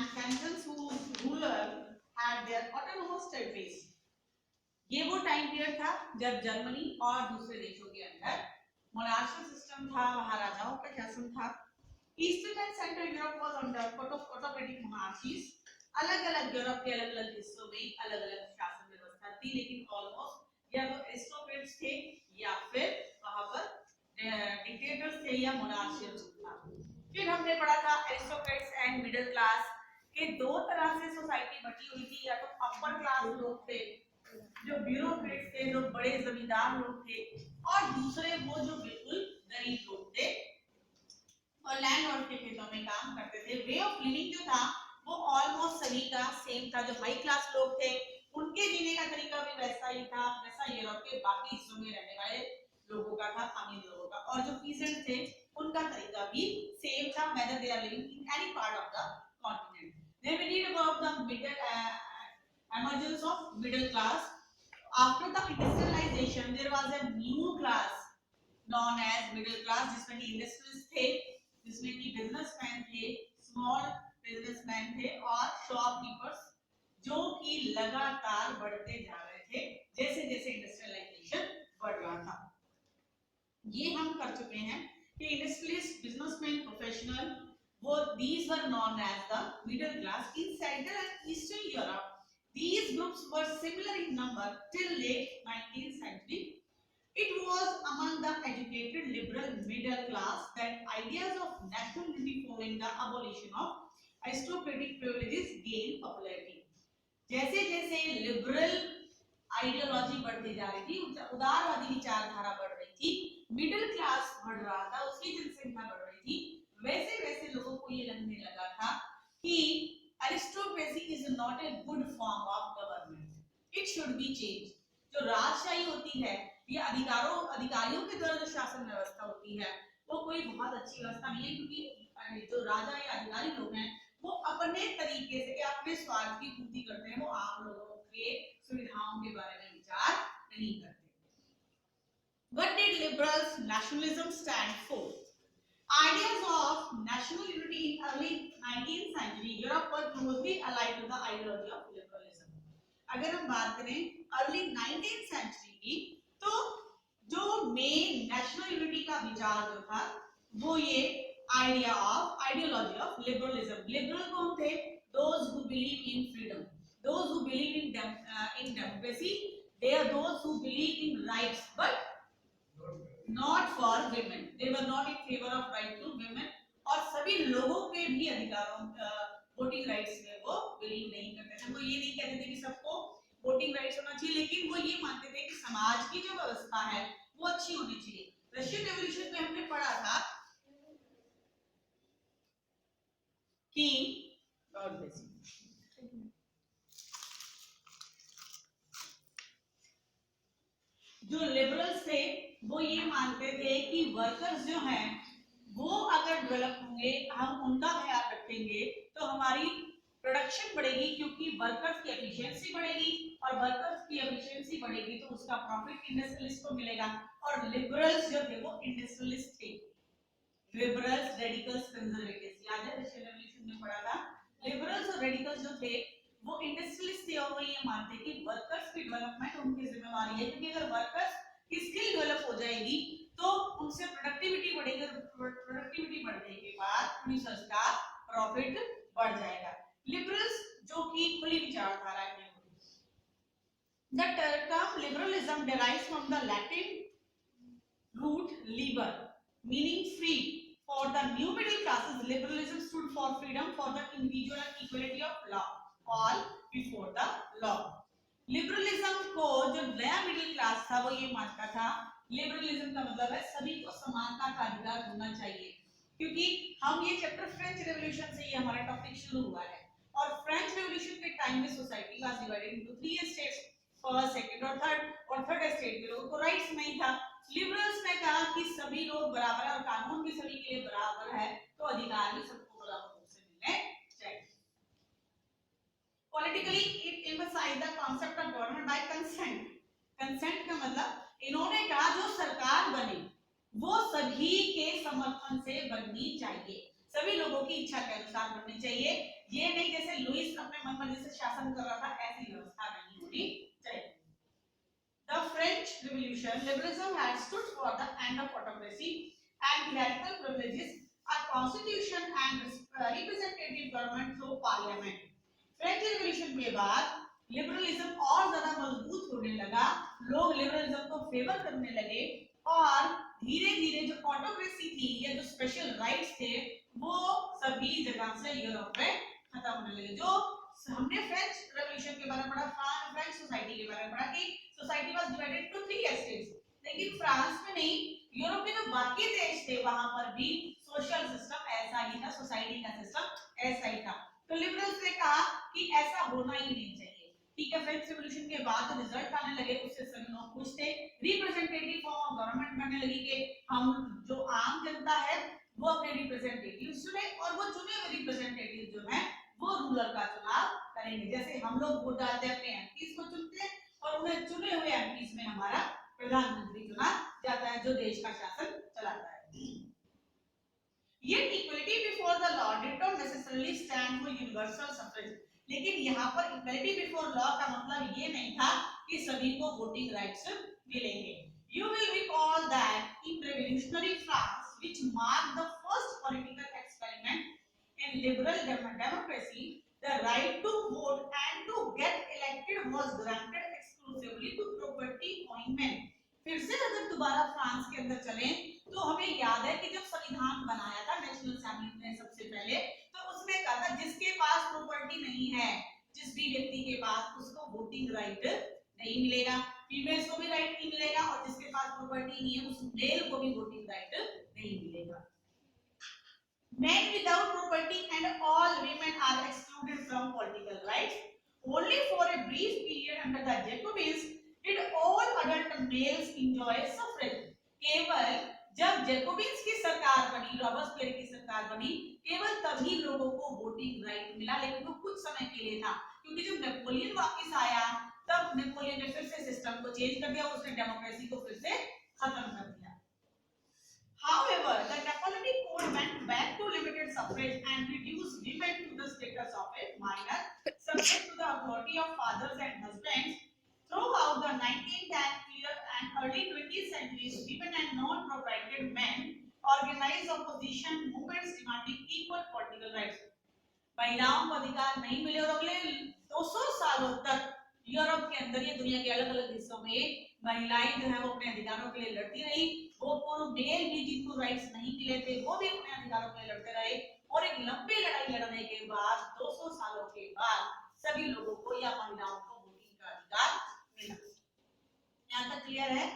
and cantons whose ruler had their autonomous territories. ये वो time period था जब जर्मनी और दूसरे देशों के अंदर मोनार्शियल सिस्टम था, वहां राजाओं का शासन था। Eastern and central Europe was under autocratic monarchies. अलग-अलग यूरोप के अलग-अलग हिस्सों में अलग-अलग शासन व्यवस्था थी, लेकिन ऑलमोस्ट या तो एरिस्टोक्रेट्स थे या फिर वहां पर डिक्टेटर्स थे या मोनार्शियल था। फिर हमने पढ़ा था एरिस्टोक्रेट्स एंड मिडिल क्लास के दो तरह से सोसाइटी बटी हुई थी, या तो अपर क्लास लोग थे जो ब्यूरोक्रेट्स थे, जो बड़े जमींदार लोग थे, और दूसरे वो जो बिल्कुल गरीब लोग थे और लैंडलॉर्ड के खेतों में काम करते थे। वे ऑफ लिविंग जो था वो ऑलमोस्ट सभी का सेम था। जो हाई क्लास लोग थे उनके जीने का तरीका भी वैसा ही था जैसा यूरोप के बाकी हिस्सों में रहने वाले लोगों का था, अमीर लोगों का। और जो पीसेंट थे उनका तरीका भी सेम था, whether they are living in any part of the continent. Then we read about the emergence of middle class. After the industrialization, there was a new class known as middle class, जिसमें कि industrialist थे, जिसमें कि businessman थे, small businessman थे और shopkeepers, जो कि लगातार बढ़ते जा रहे थे जैसे जैसे इंडस्ट्रियलाइजेशन बढ़ रहा था। ये हम कर चुके हैं कि इंडस्ट्रियलिस्ट, बिजनेसमैन, प्रोफेशनल, वो these were known as the middle class in Central and Eastern Europe. These groups were similar in number till late 19th century. It was among the educated liberal middle class that ideas of national unity following the abolition of aristocratic privileges gained popularity. जैसे जैसे liberal ideology बढ़ती जा रही थी, उदारवादी विचारधारा बढ़ रही थी, मिडिल क्लास बढ़ रहा था, उसकी जनसंख्या बढ़ रही थी, वैसे वैसे लोगों को ये लगने लगा था कि aristocracy is not a good form of government. It should be changed. जो राजशाही होती है, ये अधिकारियों के द्वारा जो शासन व्यवस्था होती है, वो कोई बहुत अच्छी व्यवस्था नहीं है, क्योंकि जो राजा या अधिकारी लोग हैं वो अपने तरीके से या अपने स्वार्थ की पूर्ति करते हैं, वो आम लोगों के सुविधाओं के बारे में विचार नहीं करते। What did liberals nationalism stand for? Ideas of national unity in early 19th century Europe were closely allied to the ideology of liberalism. अगर हम बात करें early 19th century की, तो जो मेन नेशनल यूनिटी का विचार जो था वो ये ideology of liberalism. Liberal कौन थे? Those who believe in freedom, those who believe in democracy, they are those who believe in rights but not for women. They were not in favor of right to women. और सभी लोगों के भी अधिकारों, voting rights में वो believe नहीं करते थे। वो ये नहीं कहते थे कि सबको वोटिंग राइट्स होना चाहिए, लेकिन वो ये मानते थे कि समाज की जो व्यवस्था है वो अच्छी होनी चाहिए। रशियन रेवोल्यूशन में हमने पढ़ा था कि जो लिबरल्स थे वो ये मानते थे कि वर्कर्स जो हैं वो अगर डेवलप होंगे, हम उनका ख्याल रखेंगे तो हमारी प्रोडक्शन बढ़ेगी, क्योंकि वर्कर्स की एफिशिएंसी बढ़ेगी और वर्कर्स की एफिशिएंसी बढ़ेगी तो उसका प्रॉफिट इंडस्ट्रियलिस्ट को मिलेगा। और लिबरल्स जो थे वो इंडस्ट्रियलिस्ट थे। लिबरल्स, रेडिकल्स, कंजर्वेटिव्स, याद है रशियन रेवोल्यूशन में पढ़ा था। लिबरल्स और रेडिकल्स जो थे वो इंडस्ट्रियलिस्ट थे और वो ये मानते कि वर्कर्स की डेवलपमेंट उनकी जिम्मेवारी है, क्योंकि अगर वर्कर्स की स्किल डेवलप हो जाएगी तो उनसे प्रोडक्टिविटी बढ़ेगी, प्रोडक्टिविटी बढ़ने के बाद प्रोड्यूसर्स का प्रॉफिट बढ़ जाएगा। लिबरल्स जो कि खुली विचारधारा है। The term liberalism derives from the Latin root liber, meaning free. For the new middle classes, liberalism stood for freedom for the individual and equality of law, all before the law. Liberalism को जो नया middle class था वो ये मानता था, liberalism का मतलब है सभी को समानता का अधिकार होना चाहिए, क्योंकि हम ये चैप्टर फ्रेंच रेवोल्यूशन से ये हमारा टॉपिक शुरू हुआ है। और फ्रेंच रेवोल्यूशन के टाइम में society was divided into 3 states, first, second और थर्ड स्टेट के लोगों को राइट्स नहीं था। लिबरल्स ने कहा कि सभी लोग बराबर है और कानून भी सभी के लिए बराबर है, तो अधिकार भी सबको बराबर रूप से मिलने चाहिए। Politically, it emphasized the concept of government by consent. Consent का मतलब इन्होंने कहा जो सरकार बने वो सभी के समर्थन से बननी चाहिए, सभी लोगों की इच्छा के अनुसार बननी चाहिए। ये नहीं जैसे लुईस अपने मनमर्जी से शासन कर रहा था, ऐसी व्यवस्था नहीं होनी चाहिए। The French Revolution, liberalism had stood for the end of autocracy and clerical privileges, a constitution and representative government through parliament. French revolution के बाद लिबरलिज्म और ज्यादा मजबूत होने लगा, लोग लिबरलिज्म को फेवर करने लगे और धीरे धीरे जो ऑटोक्रेसी थी या जो स्पेशल राइट्स थे वो सभी जगह से यूरोप में खत्म होने लगे। जो हमने फ्रेंच रेवोल्यूशन के बारे में पढ़ा, फ्रेंच सोसाइटी के बारे में पढ़ा कि society was divided to 3 estates, लेकिन फ्रांस में नहीं, यूरोप के जो बाकी देश थे वहां पर भी सोशल सिस्टम ऐसा ही था, सोसाइटी का सिस्टम ऐसा ही था। तो लिबरल्स ने कहा कि ऐसा होना ही नहीं चाहिए। ठीक है, फ्रेंच रिवॉल्यूशन के बाद जो रिजल्ट आने लगे उससे सभी लोग खुश थे। रिप्रेजेंटेटिव फॉर्म ऑफ गवर्नमेंट बनने लगी कि हम जो आम जनता है वो अपने रिप्रेजेंटेटिव चुने और वो चुने हुए रिप्रेजेंटेटिव जो है वो रूलर का चुनाव करेंगे। जैसे हम लोग वोट डालते हैं अपने एमपीज को चुनते हैं और उन्हें चुने हुए एमपीज में हमारा प्रधानमंत्री चुना जाता है जो देश का शासन चलाता है। Yet equality before the law did not necessarily stand for universal suffrage. लेकिन यहाँ पर इक्वलिटी बिफोर लॉ का मतलब ये नहीं था कि सभी को वोटिंग राइट्स मिलेंगे। You will recall that in revolutionary France, which marked the first political experiment in liberal democracy, the right to vote and to get elected was granted exclusively to property owners. फिर से अगर दोबारा France के अंदर चलें तो हमें याद है कि जब संविधान बनाया था नेशनल असेंबली ने सबसे पहले, तो उसने कहा था जिसके पास प्रॉपर्टी नहीं है, जिस भी व्यक्ति के पास, उसको वोटिंग राइट नहीं मिलेगा, फीमेल्स को भी राइट नहीं मिलेगा और जिसके पास प्रॉपर्टी नहीं है उस मेल को भी वोटिंग राइट नहीं मिलेगा। Men without property and all women are excluded from political rights. Only for a brief period under the Jacobins did all adult males enjoy suffrage. केवल जब जैकोबिन्स की सरकार बनी, रॉबर्टसपियर की सरकार बनी, केवल तभी लोगों को वोटिंग राइट मिला, लेकिन वो कुछ समय के लिए था, क्योंकि जब नेपोलियन वापस आया तब नेपोलियन ने फिर से सिस्टम को चेंज कर दिया, उसने डेमोक्रेसी को फिर से खत्म कर दिया। However, the Napoleonic Code went back to limited suffrage and reduced women to the status of a minor, subject to the authority of fathers and husbands. Throughout the 19th and early 20th centuries, women and non-proprietary men organized opposition movements demanding equal political rights. महिलाओं को अधिकार नहीं मिले और अगले 200 सालों तक Europe के अंदर या दुनिया के अलग-अलग हिस्सों में महिलाएं जो है वो अपने अधिकारों के लिए लड़ती रही। वो पूर्व मेल भी जिनको राइट्स नहीं मिले थे वो भी अपने अधिकारों के लिए लड़ते रहे और एक लंबी लड़ाई लड़ने के बाद 200 सालों के बाद सभी लोगों को या महिलाओं को वोटिंग का अधिकार मिला। यहाँ तक क्लियर है?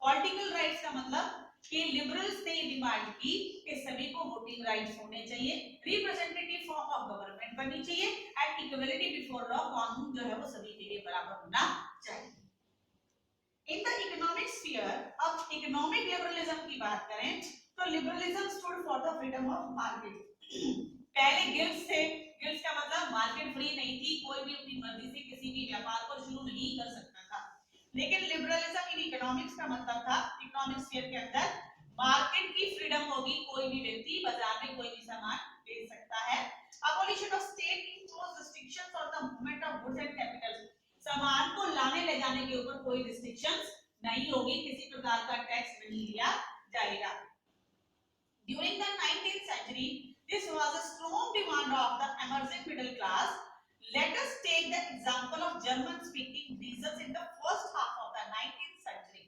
पॉलिटिकल राइट्स का मतलब कि लिबरल्स ने डिमांड की कि सभी को वोटिंग राइट्स होने चाहिए, रिप्रेजेंटेटिव फॉर्म ऑफ गवर्नमेंट बननी चाहिए एंड इक्वलिटी बिफोर लॉ, कानून जो है वो सभी के लिए बराबर होना चाहिए। इन द इकोनॉमिक स्फीयर, अब इकोनॉमिक लिबरलिज्म की बात करें तो liberalism stood for the freedom of market. पहले गिल्ड्स थे, गिल्ड्स का मतलब मार्केट फ्री नहीं थी, कोई भी अपनी मर्जी से किसी भी व्यापार को शुरू नहीं कर सकता था। लेकिन लिबरलिज्म इन इकोनॉमिक्स का मतलब था इकोनॉमिक स्फीयर के अंदर मार्केट की फ्रीडम होगी, कोई भी व्यक्ति बाजार में कोई भी सामान बेच सकता है। Abolition of state impose restrictions on the movement of goods and capital, सामान को लाने ले जाने के ऊपर कोई रिस्ट्रिक्शंस नहीं होगी, किसी प्रकार का टैक्स नहीं लिया जाएगा। During the 19th century, this was a strong demand of the emerging middle class. Let us take the example of German-speaking regions in the first half of the 19th century.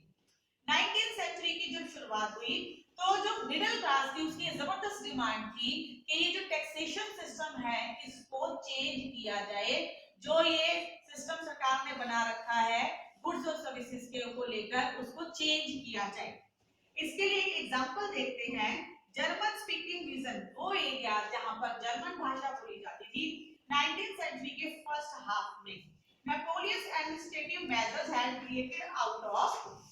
19th century की जब शुरुआत हुई तो जो middle class थी उसकी जबरदस्त demand थी कि ये जो टैक्सेशन सिस्टम है इसको चेंज किया जाए, जो ये सिस्टम सरकार ने बना रखा है गुड्स और सर्विसेज के को लेकर उसको चेंज किया जाए। इसके लिए एक एग्जांपल देखते हैं। जर्मन स्पीकिंग रीजन, वो एरिया जहां पर जर्मन भाषा बोली जाती थी 19th सेंचुरी के फर्स्ट हाफ में, Napoleon's administrative measures had created out of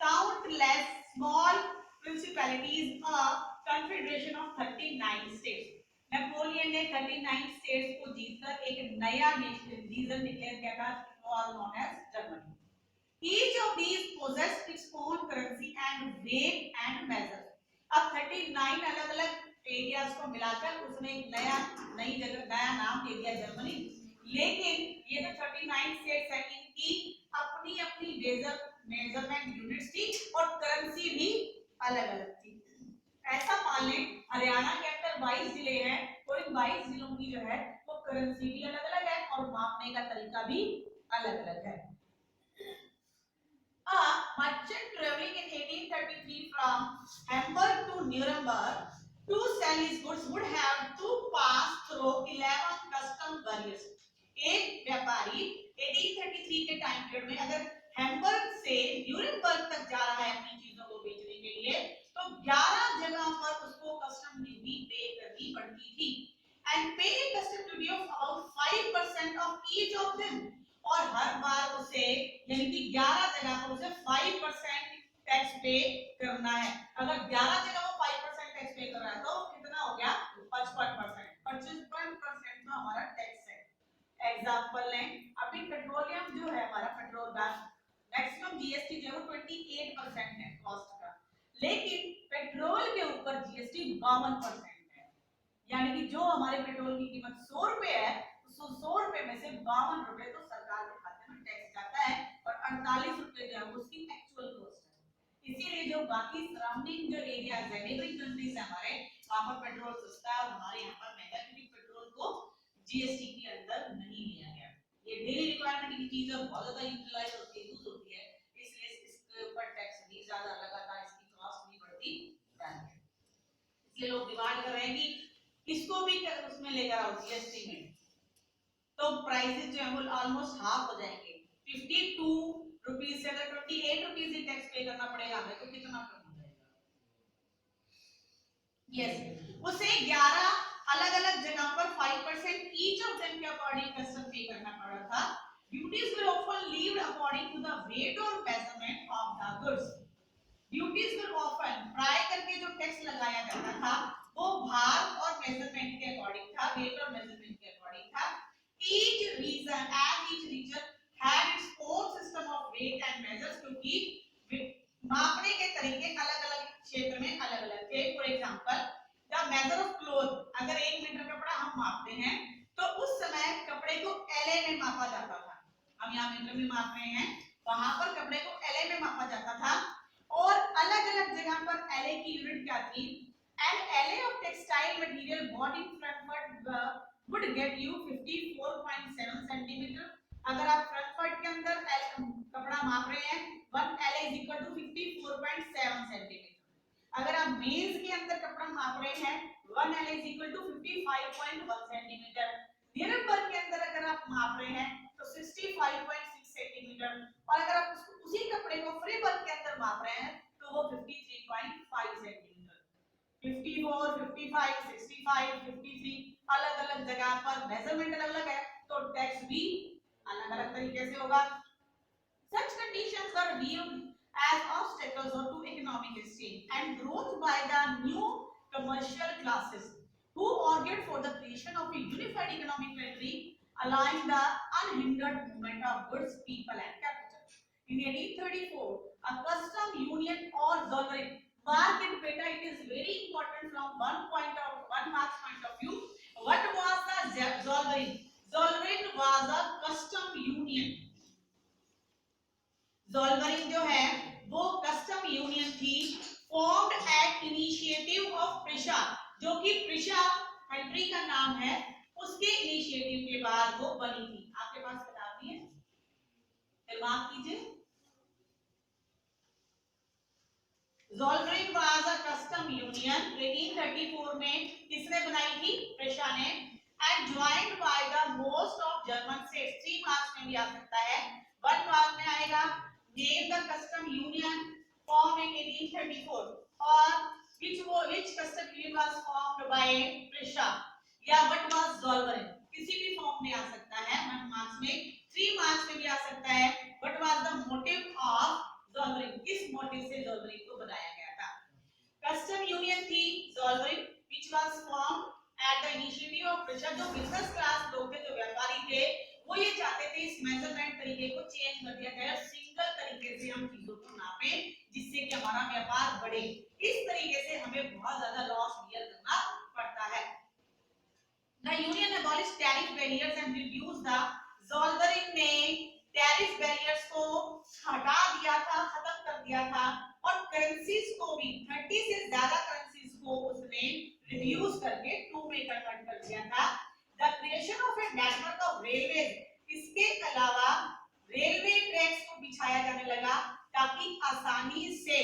countless small principalities a confederation of 39 states. Napoleon ने 39 स्टेट्स को जीतकर एक नया रीजन डिक्लेयर किया था, was known as Germany. Each of these possessed its own currency and weight and measure. अब 39 अलग-अलग areas को मिलाकर उसने एक नई जगह नया नाम दे दिया जर्मनी। लेकिन ये जो 39 स्टेट्स हैं इनकी अपनी अपनी मेजरमेंट यूनिट्स थी और करेंसी भी अलग अलग थी। ऐसा मान लें हरियाणा के अंदर 22 जिले हैं और इन 22 जिलों की जो है वो करेंसी भी अलग अलग है और मापने का तरीका भी अलग अलग है। A merchant traveling in 1833 from Hamburg to Nuremberg to sell his goods would have to pass through 11 custom barriers. एक व्यापारी 1833 के टाइम पीरियड में अगर हैम्बर्ग से न्यूरेमबर्ग तक जा रहा है अपनी चीजों को बेचने के लिए तो 11 जगहों पर उसको कस्टम ड्यूटी पे करनी पड़ती थी एंड पे custom duty of about 5% of each of them और हर बार उसे यानी कि 11 जगह पर उसे 5% टैक्स पे करना है। अगर 11 जगह वो 5% टैक्स पे कर रहा है तो कितना हो गया 55%। 55% तो हमारा टैक्स है। एग्जांपल लें अभी पेट्रोलियम जो है हमारा पेट्रोल का मैक्सिमम जीएसटी जो है वो 28% है कॉस्ट का, लेकिन पेट्रोल के ऊपर जीएसटी 52% है। यानी कि जो हमारे पेट्रोल की कीमत 100 रुपए है 100 रुपए में से 52 रुपए तो सरकार के खाते में टैक्स जाता है और 48 रुपए जो है उसकी एक्चुअल कॉस्ट है। इसीलिए जो बाकी सराउंडिंग जो एरियाज है नेबरिंग कंट्रीज है हमारे वहां पर पेट्रोल सस्ता है और हमारे यहाँ पर महंगा क्योंकि पेट्रोल को जीएसटी के अंदर नहीं लिया गया। ये डेली रिक्वायरमेंट की चीज है, बहुत ज्यादा यूटिलाइज होती है, यूज होती है, इसलिए इसके ऊपर टैक्स भी ज्यादा लगातार इसकी कॉस्ट भी बढ़ती जाती है। इसलिए लोग डिमांड कर रहे हैं कि इसको भी उसमें लेकर आओ जीएसटी में, तो प्राइसेस जो है वो ऑलमोस्ट हाफ हो जाएंगे। 52 रुपीस से अगर 28 रुपीस ही टैक्स पे करना पड़ेगा हमें तो कितना कम हो जाएगा। यस उसे 11 अलग अलग जगह पर 5% ईच ऑफ देम के अकॉर्डिंग कस्टम पे करना पड़ रहा था। Duties were often levied according to the weight और measurement of the goods. Duties were often प्राय करके जो टैक्स लगाया जाता था वो भार और मेजरमेंट के अकॉर्डिंग था, वेट और मेजरमेंट के अकॉर्डिंग था। each region had its own system of weight and measures क्योंकि मापने के तरीके अलग-अलग क्षेत्र में अलग-अलग थे। For example the measure of cloth, अगर 1 मीटर कपड़ा हम मापते हैं तो उस समय कपड़े को LA में मापा जाता था। हम यहाँ मीटर में माप रहे हैं, वहां पर कपड़े को LA में मापा जाता था और अलग-अलग जगह पर LA की यूनिट क्या थी। And LA of textile material bought in Frankfurt would get you 54.7 centimetre. अगर आप फ्रैंकफर्ट के अंदर कपड़ा माप रहे हैं 1 LA is equal to 54.7 centimetre. अगर आप मेंस के अंदर कपड़ा माप रहे हैं 1 LA is equal to 55.1 centimetre. Nuremberg के अंदर अगर आप माप रहे हैं तो 65.6 सेंटीमीटर और अगर आप उसी कपड़े को फ्रीबर्ग के अंदर माप रहे हैं तो वो 53.5 सेंटीमीटर। 54, 55, 65, 53 अलग-अलग जगह पर मेजरमेंट अलग-अलग है तो टैक्स भी अलग-अलग तरीके से होगा। Such conditions are viewed as obstacles to economic exchange and growth by the new commercial classes who argued for the creation of a unified economic territory allowing the unhindered movement of goods, people and capital. In 1834, a custom union or zollverein market beta, it is very important from one marks point of view. What was the zollverein? Zollverein was a custom union. zollverein जो है वो custom union थी formed at initiative of Prussia, जो कि Prisha country का नाम है, उसके इनिशिएटिव के बाद वो बनी थी। आपके पास किताब नहीं है फिर माफ कीजिए। Zollverein was a custom union 1834 में किसने बनाई थी? प्रिशा ने। and joined by the most of German states। 3 marks में भी आ सकता है, 1 मार्क्स में आएगा name the custom union formed in 1834 or which custom union was formed by Prussia या what was Zollverein, किसी भी फॉर्म में आ सकता है 1 मार्क्स में। 3 मार्क्स में भी आ सकता है what was the motive of Zollverein, किस मोटिव से Zollverein को बनाया गया था। कस्टम यूनियन थी Zollverein which was formed at the initiative of Prussia। जो बिजनेस क्लास लोग थे, जो व्यापारी थे, वो ये चाहते थे इस मेजरमेंट तरीके को चेंज कर दिया जाए और सिंगल तरीके से हम चीजों को नापें जिससे कि हमारा व्यापार बढ़े। इस तरीके से हमें बहुत ज्यादा लॉस बियर करना abolished tariff barriers and reduced the ज़ोल्डरिंग ने टैरिफ बैरियर्स को हटा दिया था, खत्म कर दिया था और करेंसीज को भी 30 से ज्यादा करेंसीज को उसने रिड्यूस करके 2 में कन्वर्ट कर दिया था। The creation of a network of railway, इसके अलावा रेलवे ट्रैक्स को बिछाया जाने लगा ताकि आसानी से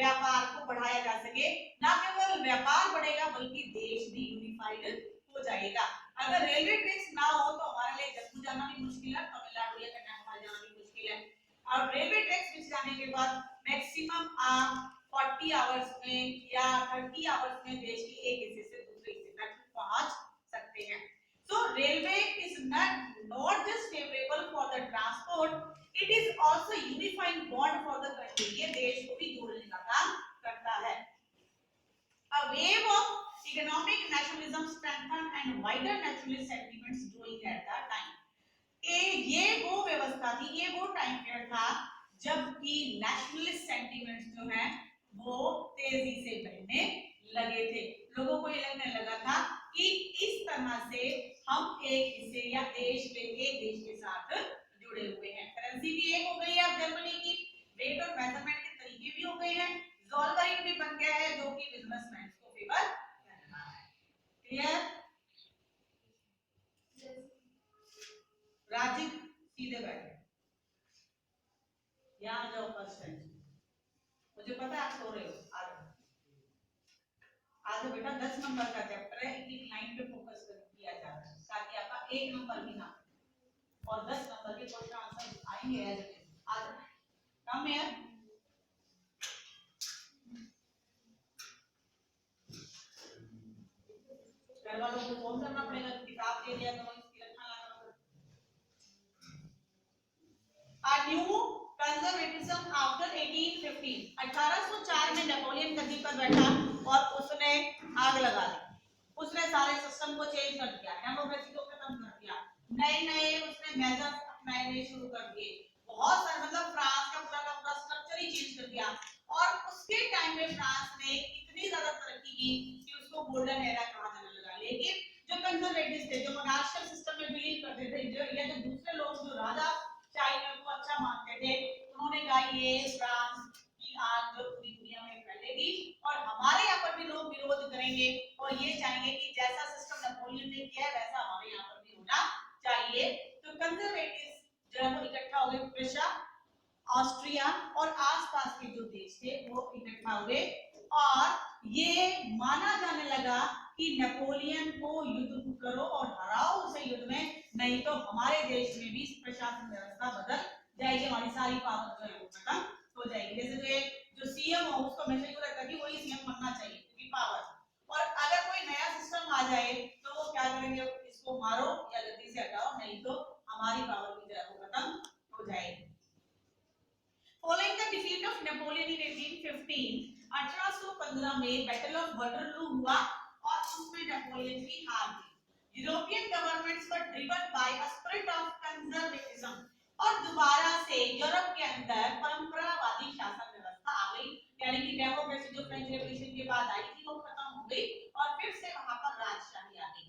व्यापार को बढ़ाया जा सके। ना केवल व्यापार बढ़ेगा बल्कि देश भी यूनिफाइड हो जाएगा। अगर रेलवे ट्रैक्स ना हो तो हमारे लिए जम्मू जाना भी मुश्किल है, तमिलनाडु या कन्याकुमारी जाना भी मुश्किल है। और रेलवे ट्रैक्स बिछ जाने के बाद मैक्सिमम आप 40 आवर्स में या 30 आवर्स में देश के एक हिस्से से दूसरे हिस्से तक पहुंच सकते हैं। So railway is not just favorable for the transport, it is also unifying bond for the country. ये देश को भी जोड़ने का काम करता है। A wave of economic nationalism strengthened and wider nationalist sentiments growing at that time. ये वो व्यवस्था थी, ये वो टाइम पीरियड था जबकि नेशनलिस्ट सेंटिमेंट्स जो हैं वो तेजी से बढ़ने लगे थे। लोगों को ये लगने लगा था कि इस तरह से हम एक हिस्से या देश के एक देश के साथ जुड़े हुए हैं। करेंसी भी एक हो गई है अब जर्मनी की, रेट और मेजरमेंट के तरीके भी हो गए हैं, ज़ोल्डरिंग भी बन गया है जो कि बिजनेसमैन को फेवर करना है। क्लियर? राजीव सीधे बैठे, यहाँ आ जाओ फर्स्ट बेंच। मुझे पता है आप सो रहे हो, आ जाओ बेटा। 10 नंबर का चैप्टर है, एक लाइन पे फोकस किया जा रहा है ताकि आपका 1 नंबर भी ना और 10 नंबर के क्वेश्चन आंसर आएंगे। आ जाओ, कम है। घर वालों को फोन करना पड़ेगा, किताब दे दिया करो, इसकी रखना ला करो। A new conservatism after 1815, 1804 में नेपोलियन गद्दी पर बैठा और उसने आग लगा दी। उसने सारे सिस्टम को चेंज कर दिया, डेमोक्रेसी को खत्म कर दिया, नए उसने मेजर्स अपनाने शुरू कर दिए। बहुत सारे मतलब फ्रांस का पूरा स्ट्रक्चर ही चेंज कर दिया और उसके टाइम में फ्रांस ने इतनी ज्यादा तरक्की की कि उसको गोल्डन एरा कहा जाने लगा। लेकिन जो कंजर्वेटिव्स थे, जो मोनार्शियल सिस्टम में बिलीव करते थे, जो दूसरे लोग जो राजा चाइना को अच्छा मानते थे, उन्होंने कहा ये फ्रांस की आग जो पूरी दुनिया में फैलेगी और हमारे यहाँ पर भी लोग विरोध करेंगे और ये चाहेंगे कि जैसा सिस्टम नेपोलियन ने किया है वैसा हमारे यहाँ पर भी होना चाहिए। तो कंजर्वेटिव्स जो है वो इकट्ठा हो गए, प्रूसिया, ऑस्ट्रिया और आसपास के जो देश थे वो इकट्ठा हुए और ये माना जाने लगा कि नेपोलियन को युद्ध करो और हराओ उसे युद्ध में, नहीं तो हमारे देश में भी प्रशासन व्यवस्था बदल जाएगी, हमारी सारी पावर जो है वो खत्म हो जाएगी। जैसे जो सीएम हो उसको हमेशा यूं रहता है कि वही सीएम बनना चाहिए क्योंकि पावर, और अगर कोई नया सिस्टम आ जाए तो वो क्या करेंगे, इसको मारो या गद्दी से हटाओ, नहीं तो हमारी पावर भी जो है वो खत्म हो जाएगी। Following the defeat of Napoleon in 1815, 1815 में बैटल ऑफ वाटरलू हुआ और उसमें नेपोलियन की हार हुई। European governments were driven by a spirit of conservatism और दोबारा से यूरोप के अंदर परंपरावादी शासन व्यवस्था आ गई, यानी कि डेमोक्रेसी जो फ्रेंच रेवोल्यूशन के बाद आई थी वो खत्म हो गई और फिर से वहां पर राजशाही आ गई।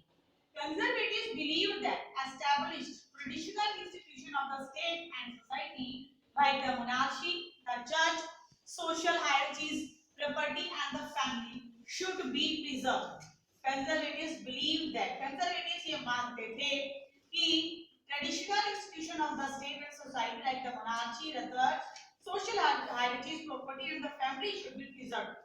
Conservatives believed that established traditional institution of the state and society like the monarchy, the church, social hierarchies, property and the family should be preserved. Conservatives believe that, conservatives ये मानते थे कि traditional institution of the state and society like the monarchy, the church, social hierarchies, property and the family should be preserved.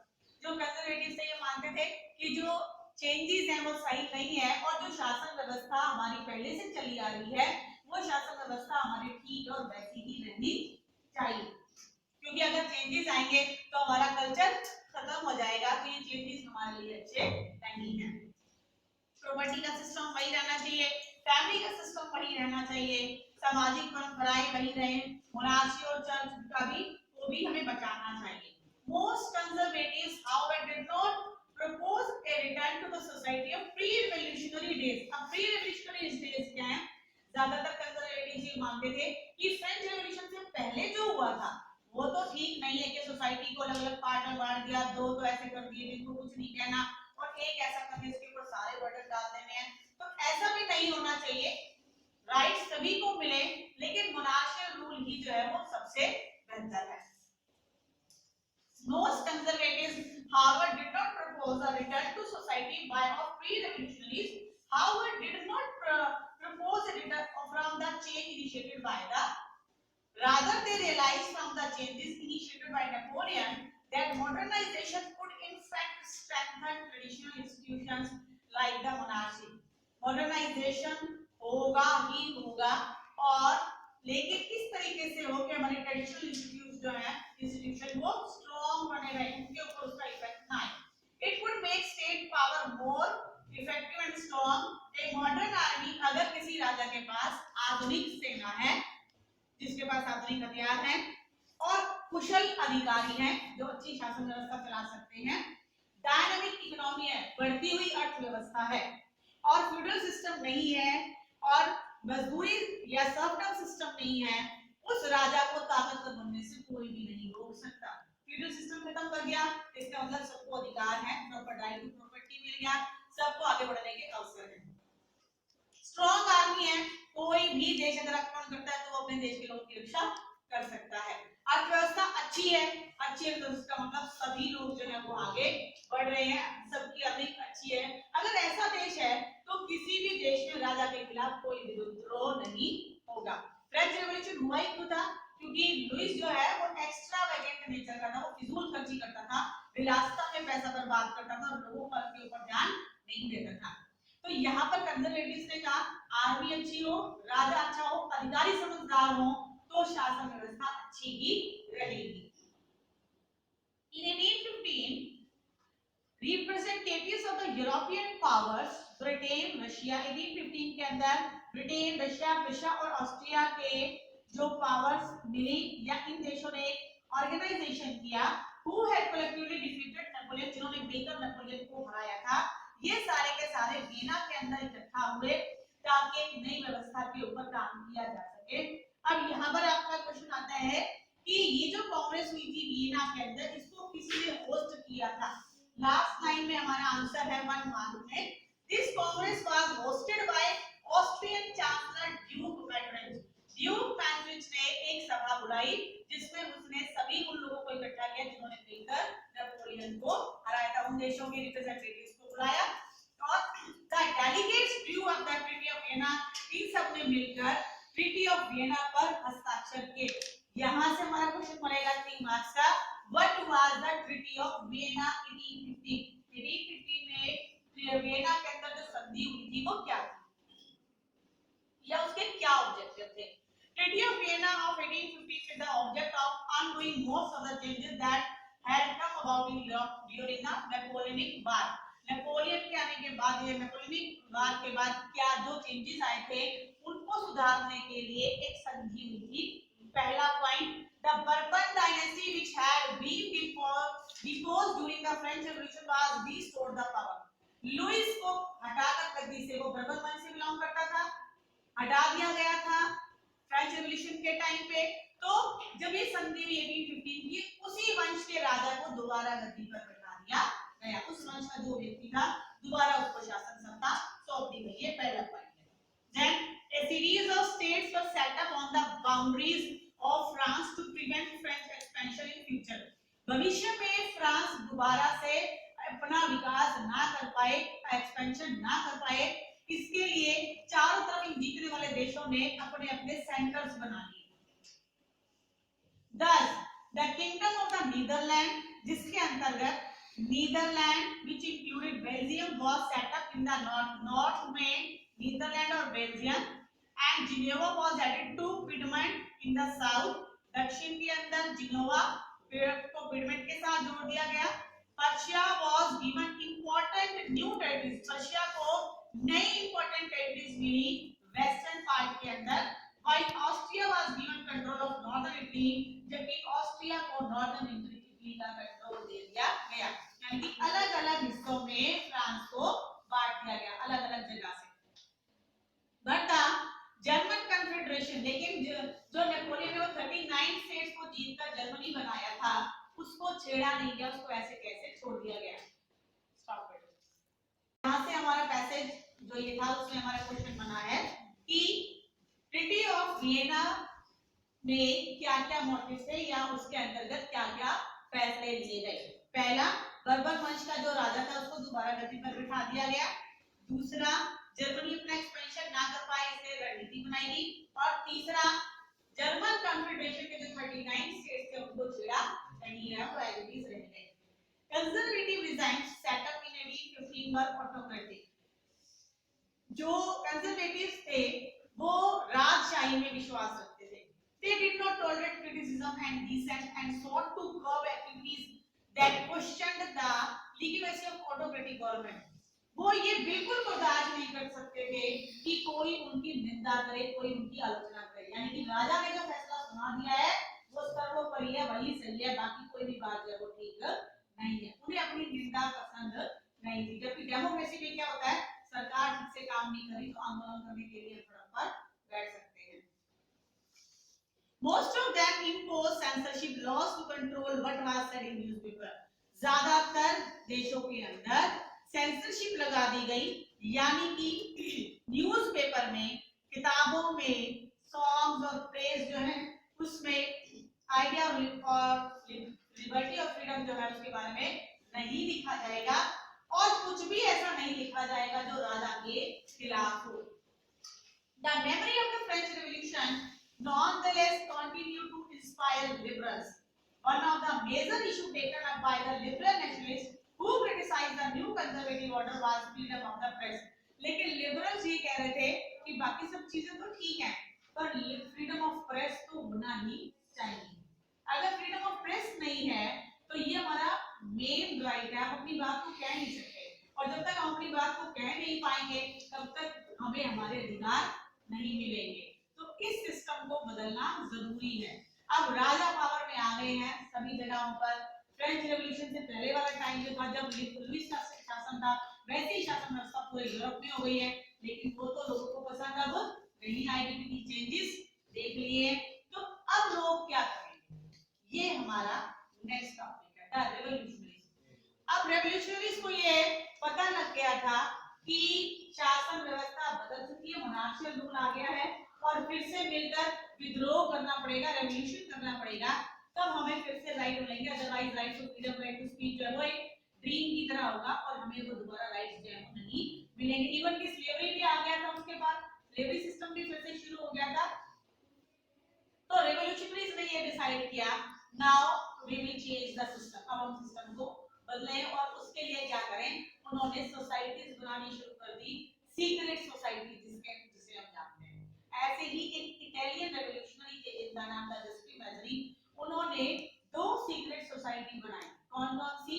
जो conservatives ये मानते थे कि जो चेंजेस हैं वो सही नहीं है और जो शासन व्यवस्था हमारी पहले से चली आ रही है वो शासन व्यवस्था हमारी ठीक और वैसी ही रहनी चाहिए, क्योंकि अगर चेंजेस आएंगे तो हमारा कल्चर खत्म हो जाएगा, तो ये चेंजेस हमारे लिए अच्छे नहीं है। प्रॉपर्टी का सिस्टम वही रहना चाहिए, फैमिली का सिस्टम वही रहना चाहिए, सामाजिक परंपराएं वही रहे, मोनार्ची और चर्च का भी वो भी हमें बचाना चाहिए। Most conservatives however did not propose a return to the society of pre-revolutionary days. अब pre-revolutionary days क्या है? ज्यादातर कंजर्वेटिव्स ये मानते थे कि फ्रेंच रेवोल्यूशन से पहले जो हुआ था वो तो ठीक नहीं है कि सोसाइटी को अलग अलग पार्ट में बांट दिया, दो तो ऐसे कर दिए जिनको कुछ नहीं कहना और एक ऐसा कर दिया जिसके ऊपर सारे बर्डन डाल देने हैं, तो ऐसा भी नहीं होना चाहिए, राइट सभी को मिले, लेकिन मोनार्शियल रूल ही जो है वो सबसे बेहतर है। Most conservatives, however, did not propose a return to society by of pre-revolutionaries. However, did not propose a return from the change initiated by the. Rather, they realized from the changes initiated by Napoleon that modernization could in fact strengthen traditional institutions like the monarchy. Modernization होगा ही होगा, और लेकिन किस तरीके से हो कि हमारे ट्रेडिशनल इंस्टीट्यूशन वो स्ट्रॉन्ग बने रहे, उनके ऊपर उसका इफेक्ट ना आए। It would make state power more effective and strong. A modern army, अगर किसी राजा के पास आधुनिक सेना है, जिसके पास आधुनिक हथियार हैं और कुशल अधिकारी हैं जो अच्छी शासन व्यवस्था चला सकते हैं, डायनामिक इकोनॉमी है, बढ़ती हुई अर्थव्यवस्था है, और फ्यूडल सिस्टम नहीं है और मजदूरी या सर्वडम सिस्टम नहीं है, उस राजा को ताकतवर बनने से कोई भी नहीं रोक सकता। फ्यूडल सिस्टम खत्म कर दिया, इसका मतलब सबको अधिकार है, प्रॉपर राइट टू प्रॉपर्टी मिल गया, सबको आगे बढ़ने के अवसर है। स्ट्रॉन्ग आर्मी है, कोई भी देश अगर आक्रमण करता है तो वो अपने देश के लोगों की रक्षा कर सकता है। अर्थव्यवस्था अच्छी है, अच्छी अर्थव्यवस्था मतलब सभी लोग जो है वो आगे बढ़ रहे हैं, सबकी अर्निंग अच्छी है। अगर ऐसा देश है तो किसी भी देश में राजा के खिलाफ कोई विद्रोह नहीं होगा। फ्रेंच रेवोल्यूशन हुआ ही क्यों था? क्योंकि लुइस जो है वो एक्स्ट्रावेगेंट नेचर का था, वो फिजूल खर्ची करता था, विलासिता में पैसा बर्बाद करता था और लोगों पर के ऊपर ध्यान नहीं देता था। तो यहाँ पर कंजर्वेटिव्स ने कहा आर्मी अच्छी हो, राजा अच्छा हो, अधिकारी समझदार हो, तो शासन व्यवस्था अच्छी ही रहेगी। In 1815, representatives of the European powers, Britain, Russia, 1815 के अंदर ब्रिटेन, रशिया, प्रशा और ऑस्ट्रिया के जो पावर्स मिली या इन देशों ने ऑर्गेनाइजेशन किया, who had collectively defeated Napoleon, जिन्होंने मिलकर नेपोलियन को हराया था, ये सारे के सारे वीना के अंदर इकट्ठा हुए ताकि एक नई व्यवस्था के ऊपर काम किया जा सके। अब यहाँ पर आपका क्वेश्चन आता है कि ये जो कांग्रेस हुई थी वियना के अंदर, इसको किसने होस्ट किया था? लास्ट लाइन में हमारा आंसर है 1 मार्क में। This congress was hosted by Austrian chancellor Duke Metternich. Duke Metternich ने एक सभा बुलाई जिसमें उसने सभी उन लोगों को इकट्ठा किया जिन्होंने मिलकर नेपोलियन को हराया था, उन देशों के रिप्रेजेंटेटिव्स को बुलाया और the delegates drew up the treaty of Vienna, इन सब ने मिलकर ट्रीटी ऑफ वियना पर हस्ताक्षर किए। यहां से हमारा क्वेश्चन बनेगा 3 मार्क्स का, what was the treaty of Vienna 1815? 1815 में वियना के अंदर जो संधि हुई थी वो क्या थी या उसके क्या ऑब्जेक्टिव थे? Treaty of Vienna of 1815 with the object of undoing most of the changes that had come about in Europe during the Napoleonic War. Napoleon के आने के बाद, ये नेपोलियनिक वार के बाद क्या जो चेंजेस आए थे उनको सुधारने के लिए एक संधि हुई थी। पहला point, the Bourbon dynasty which had been deposed during the French Revolution was restored the power. Louis को हटाकर गद्दी से, वो बर्बन वंश से बिलोंग करता था, हटा दिया गया था फ्रेंच रेवोल्यूशन के टाइम पे। तो जब ये संधि हुई 1815 की, उसी वंश के राजा को दोबारा गद्दी पर बैठा दिया गया, उस वंश का जो व्यक्ति था दोबारा उसको शासन सत्ता सौंप दी गई है। पहला पॉइंट है। Then a series of states were set up on the boundaries of France to prevent French expansion in future. भविष्य में फ्रांस दोबारा से अपना विकास ना कर पाए, एक्सपेंशन ना कर पाए, इसके लिए चारों तरफ इन जीतने वाले देशों ने अपने अपने सेंटर्स बना लिए। Thus, the kingdom of the Netherlands, जिसके अंतर्गत Netherlands which included Belgium was set up in the north में नीदरलैंड और Belgium, and Geneva was added to Piedmont in the south, दक्षिण के अंदर जिनोवा को पिडमेंट के साथ जोड़ दिया गया। Persia was given important new territories, Persia को नई important territories मिली वेस्टर्न पार्ट के अंदर, while Austria was given control of northern Italy, जबकि ऑस्ट्रिया को नॉर्दर्न इटली का कंट्रोल दे दिया गया, यानी कि अलग-अलग हिस्सों में फ्रांस को बांट दिया गया अलग-अलग जगह से। But the जर्मन कन्फेडरेशन, लेकिन जो नेपोलियन ने 39 स्टेट्स को जीतकर जर्मनी बनाया था उसको छेड़ा नहीं गया, उसको ऐसे कैसे छोड़ दिया गया। Stop it. यहाँ से हमारा पैसेज जो ये था उसमें हमारा क्वेश्चन बना है वियना में क्या क्या मोटिव थे या उसके अंतर्गत क्या क्या फैसले लिए गए। पहला, बर्बर वंश का जो राजा था उसको दोबारा गद्दी पर बिठा दिया गया। दूसरा, जर्मनी अपना एक्सपेंशन ना कर पाए इसलिए रणनीति बनाई गई। और तीसरा, जर्मन कॉन्फेडरेशन के जो 39 स्टेट्स थे उनको छेड़ा नहीं गया, वो एज इट इज रह गए। Conservative regimes set up in 1815 were autocratic. जो कंजर्वेटिव्स थे वो राजशाही में विश्वास रखते थे। They did not tolerate criticism and dissent and sought to curb activities that questioned the legitimacy of autocratic government. वो ये बिल्कुल बर्दाश्त नहीं कर सकते थे कि कोई उनकी निंदा करे, कोई उनकी आलोचना करे। यानी कि राजा ने जो फैसला सुना दिया है वो सर्वोपरि है, वही सही है, बाकी कोई भी बात है वो ठीक नहीं है। उन्हें अपनी निंदा पसंद नहीं थी। जबकि डेमोक्रेसी में क्या होता है, सरकार ठीक से काम नहीं करी तो आंदोलन करने के लिए सड़क पर बैठ सकते हैं। Most of them impose censorship laws to control what was said in newspaper. ज्यादातर देशों के अंदर सेंसरशिप लगा दी गई, यानी कि न्यूज़पेपर में, किताबों में, सॉन्ग्स और प्रेस जो है उसमें आइडिया और लिबर्टी और फ्रीडम जो है उसके बारे में नहीं लिखा जाएगा और कुछ भी ऐसा नहीं लिखा जाएगा जो राजा के खिलाफ हो। The memory of the French Revolution nonetheless continued to inspire liberals. One of the major issues taken up by the liberal nationalists who criticized the new conservative order was freedom of the press. लेकिन liberals ये कह रहे थे कि बाकी सब चीजें तो ठीक हैं, पर freedom of press तो होना ही चाहिए। अगर freedom of press नहीं है तो ये हमारा मेन राइट है, हम अपनी बात को कह नहीं सकते, और जब तक हम अपनी बात को कह नहीं पाएंगे तब तक हमें हमारे अधिकार नहीं मिलेंगे। तो इस सिस्टम को बदलना जरूरी है। अब राजा पावर में आ गए हैं सभी जगहों पर। फ्रेंच रेवोल्यूशन से पहले वाला टाइम जो था जब लुईस का शासन था, वैसे ही शासन व्यवस्था पूरे यूरोप में हो गई है, लेकिन वो तो लोगों को पसंद अब नहीं आएगी क्योंकि चेंजेस देख लिए। तो अब लोग क्या करेंगे, ये हमारा नेक्स्ट टॉपिक है, द रेवोल्यूशनरीज। अब रेवोल्यूशनरीज को ये पता लग गया था कि शासन व्यवस्था बदल चुकी है, मोनार्शियल रूल आ गया है और फिर से मिलकर विद्रोह करना पड़ेगा, रेवोल्यूशन करना पड़ेगा, तब हमें फिर से राइट मिलेंगे। Otherwise right to freedom, right to speech जो है वो एक ड्रीम की तरह होगा और हमें वो दोबारा राइट्स जो है वो नहीं मिलेंगे। इवन कि स्लेवरी भी आ गया था, उसके बाद स्लेवरी सिस्टम भी फिर से शुरू हो गया था। तो रेवोल्यूशनरीज ने ये डिसाइड किया, now we will change the system, अब हम सिस्टम को बदलें। और उसके लिए क्या करें, उन्होंने सोसाइटीज बनानी शुरू कर दी, सीक्रेट सोसाइटी जिसे हम जानते हैं। ऐसे ही एक इटालियन रेवोल्यूशनरी थे जिनका नाम था गिउसेppe मैज़ारिनी, उन्होंने 2 सीक्रेट सोसाइटी बनाई। कौन कौन सी?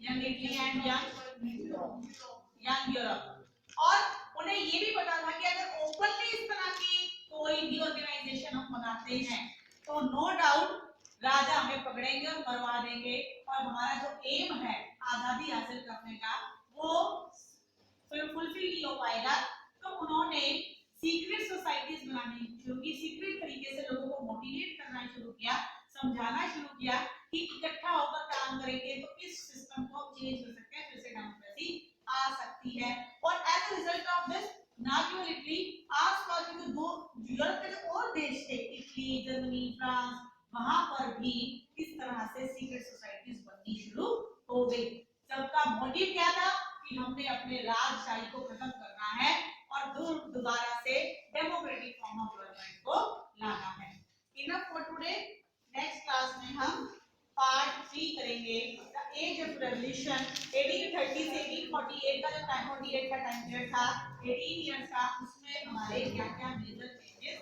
Young Italy and young Europe. और उन्हें ये भी पता था कि अगर ओपनली इस तरह की कोई भी ऑर्गेनाइजेशन हम बनाते हैं तो नो डाउट राजा हमें पकड़ेंगे और मरवा देंगे और हमारा जो एम है आजादी हासिल करने का वो फुलफिल नहीं हो पाएगा। तो उन्होंने सीक्रेट सोसाइटीज बनानी शुरू की, सीक्रेट तरीके से लोगों को मोटिवेट करना शुरू किया, समझाना शुरू किया कि इकट्ठा होकर काम करेंगे तो इस सिस्टम को हम चेंज कर सकते हैं, फिर से डेमोक्रेसी आ सकती है। और as a result of this ना केवल इटली, आसपास के जो 2 यूरोप के जो और देश थे, इटली, जर्मनी, फ्रांस, वहां पर भी इस तरह से सीक्रेट सोसाइटीज बननी शुरू हो गई। सबका मोटिव क्या था कि हमने अपने राजशाही को खत्म करना है और दोबारा से डेमोक्रेटिक फॉर्म ऑफ गवर्नमेंट को लाना है। Enough for today. Next class में हम पार्ट 3 करेंगे, द एज ऑफ रेवोल्यूशन 1830 से 1848 का जो टाइम 48 का टाइम पीरियड था, 18 इयर्स का, उसमें हमारे क्या-क्या मेजर चेंजेस